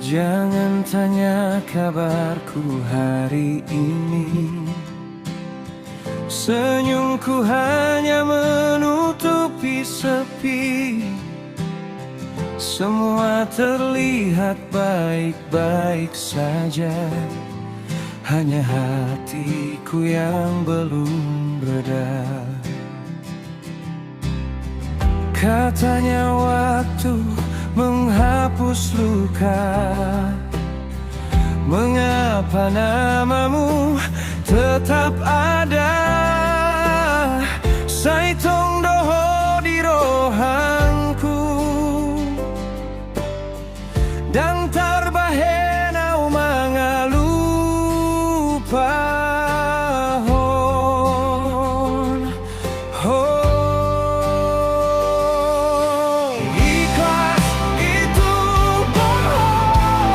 Jangan tanya kabarku hari ini. Senyumku hanya menutupi sepi. Semua terlihat baik-baik saja, hanya hatiku yang belum reda. Katanya waktu menghapus luka. Mengapa namamu tetap ada? Saitong doho di rohangku, dan tarbahenau mangalupahon. Ikhlas itu bohong.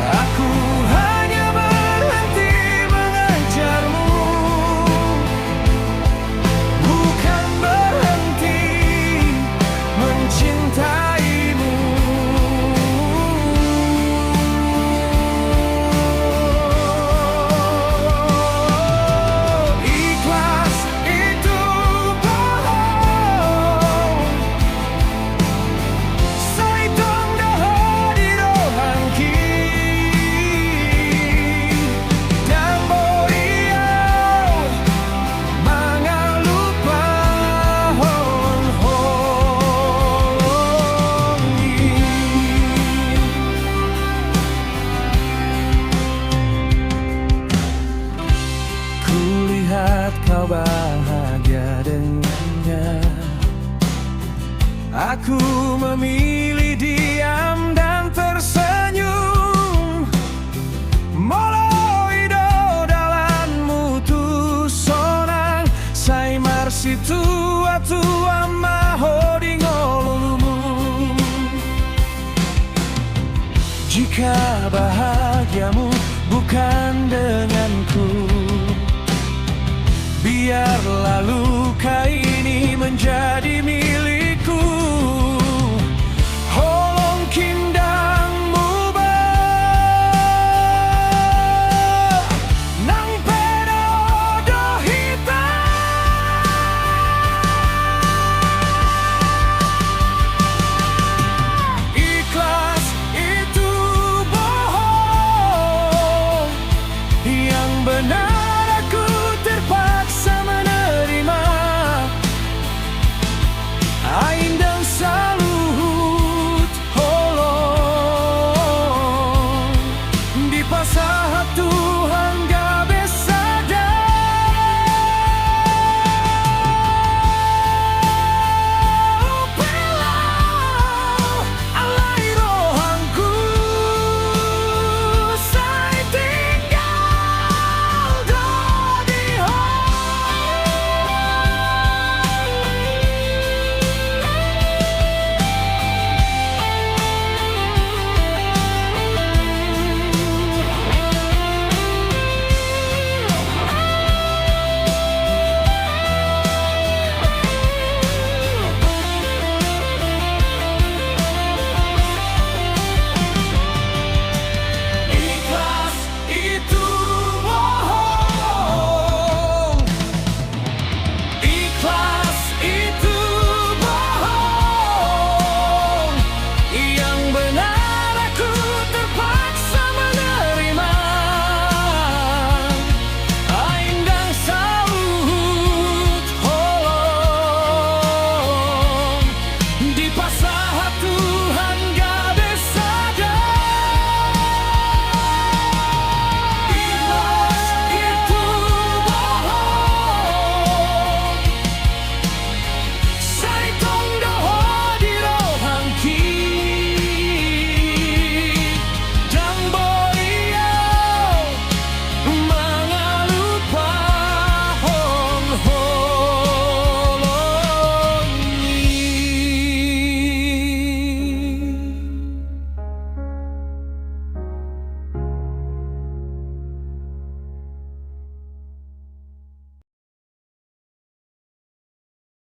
Aku hanya berhenti mengejarmu, bukan berhenti mencintaimu. Ikhlas itu bohong. Saitong doho di rohangki, dan boriau mangalupahongi. Kulihat kau bahagia dengannya. Aku memilih diam dan tersenyum. Moloido dalanmu tu sonang, sai marsi tua maho di ngolulumu. Jika bahagiamu bukan denganku, biarlah luka ini menjadi